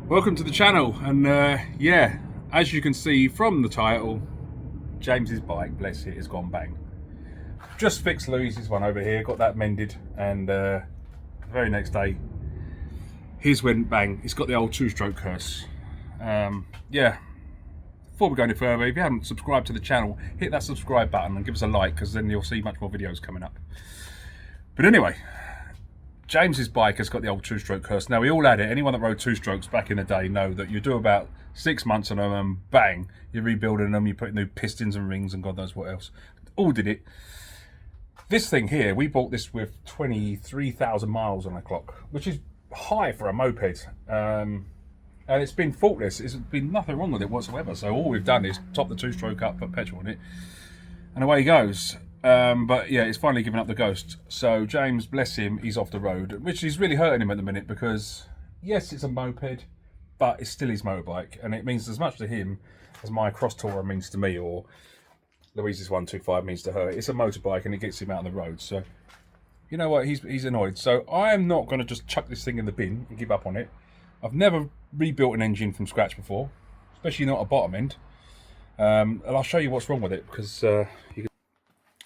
Welcome to the channel, and yeah, as you can see from the title, James's bike, bless it, has gone bang. Just fixed Louise's one over here, got that mended, and the very next day his went bang. It's got the old two-stroke curse. Yeah, before we go any further, if you haven't subscribed to the channel, hit that subscribe button and give us a like, because then you'll see much more videos coming up. But anyway, James's bike has got the old two-stroke curse. Now, we all had it. Anyone that rode two-strokes back in the day know that you do about 6 months on them and bang, you're rebuilding them, you put new pistons and rings and God knows what else. All did it. This thing here, we bought this with 23,000 miles on the clock, which is high for a moped. And it's been faultless. There's been nothing wrong with it whatsoever. So all we've done is top the two-stroke up, put petrol in it, and away he goes. But yeah, he's finally given up the ghost. So James, bless him, he's off the road, which is really hurting him at the minute, because yes, it's a moped, but it's still his motorbike, and it means as much to him as my cross tourer means to me, or Louise's 125 means to her. It's a motorbike, and it gets him out on the road. So you know what, he's annoyed. So I am not going to just chuck this thing in the bin and give up on it. I've never rebuilt an engine from scratch before, especially not a bottom end. And I'll show you what's wrong with it, because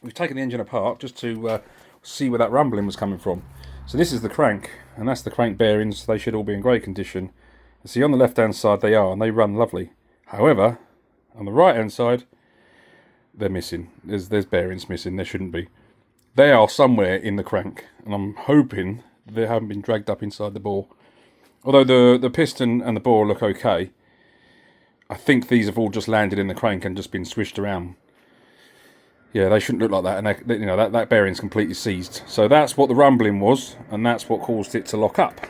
we've taken the engine apart just to see where that rumbling was coming from. So this is the crank, and that's the crank bearings. They should all be in great condition. You see on the left hand side they are, and they run lovely. However, on the right hand side, they're missing. There's bearings missing. There shouldn't be. They are somewhere in the crank, and I'm hoping they haven't been dragged up inside the bore. Although the piston and the bore look okay, I think these have all just landed in the crank and just been swished around. Yeah, they shouldn't look like that, and you know, that bearing's completely seized. So that's what the rumbling was, and that's what caused it to lock up.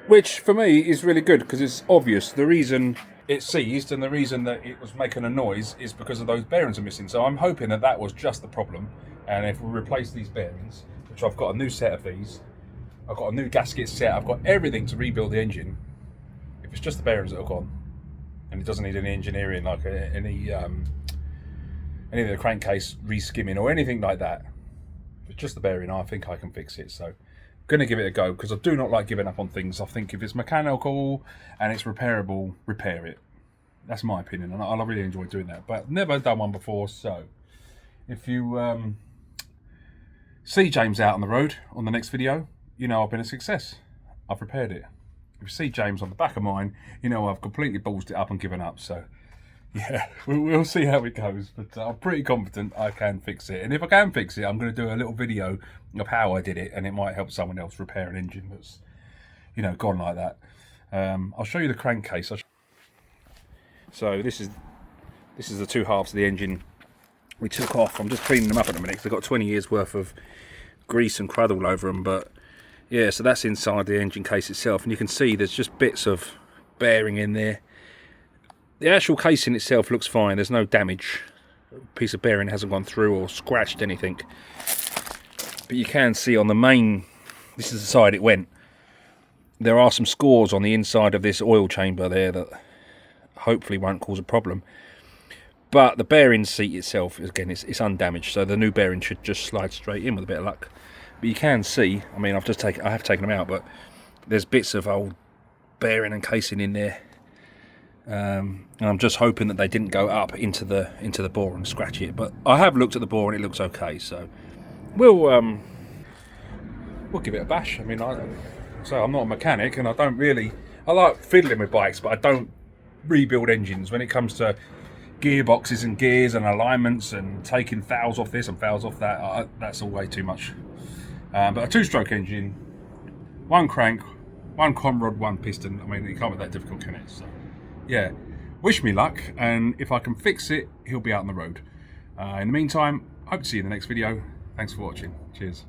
Which, for me, is really good, because it's obvious the reason it seized and the reason that it was making a noise is because of those bearings are missing. So I'm hoping that that was just the problem, and if we replace these bearings, which I've got a new set of these, I've got a new gasket set, I've got everything to rebuild the engine. If it's just the bearings that are gone, and it doesn't need any engineering, like any of the crankcase reskimming or anything like that, if it's just the bearing, I think I can fix it. So I'm going to give it a go, because I do not like giving up on things. I think if it's mechanical and it's repairable, repair it. That's my opinion, and I really enjoy doing that, but never done one before. So if you see James out on the road on the next video, you know I've been a success. I've repaired it. If you see James on the back of mine, you know I've completely ballsed it up and given up. So yeah, we'll see how it goes, but I'm pretty confident I can fix it. And if I can fix it, I'm going to do a little video of how I did it, and it might help someone else repair an engine that's, you know, gone like that. I'll show you the crankcase. So this is the two halves of the engine we took off. I'm just cleaning them up at the minute, because they've got 20 years worth of grease and crud all over them. But yeah, so that's inside the engine case itself, and you can see there's just bits of bearing in there. The actual casing itself looks fine, there's no damage. A piece of bearing hasn't gone through or scratched anything. But you can see on the main, this is the side it went, there are some scores on the inside of this oil chamber there that hopefully won't cause a problem. But the bearing seat itself, again, it's undamaged, so the new bearing should just slide straight in with a bit of luck. But you can see, I mean, I have taken them out, but there's bits of old bearing and casing in there. And I'm just hoping that they didn't go up into the bore and scratch it. But I have looked at the bore and it looks okay, so we'll give it a bash. I mean, I'm not a mechanic, and I like fiddling with bikes, but I don't rebuild engines. When it comes to gearboxes and gears and alignments and taking thowels off this and thowels off that, that's all way too much. But a two-stroke engine, one crank, one con rod, one piston, I mean, it can't be that difficult, can it? So yeah, wish me luck, and if I can fix it, he'll be out on the road. In the meantime, hope to see you in the next video. Thanks for watching. Cheers.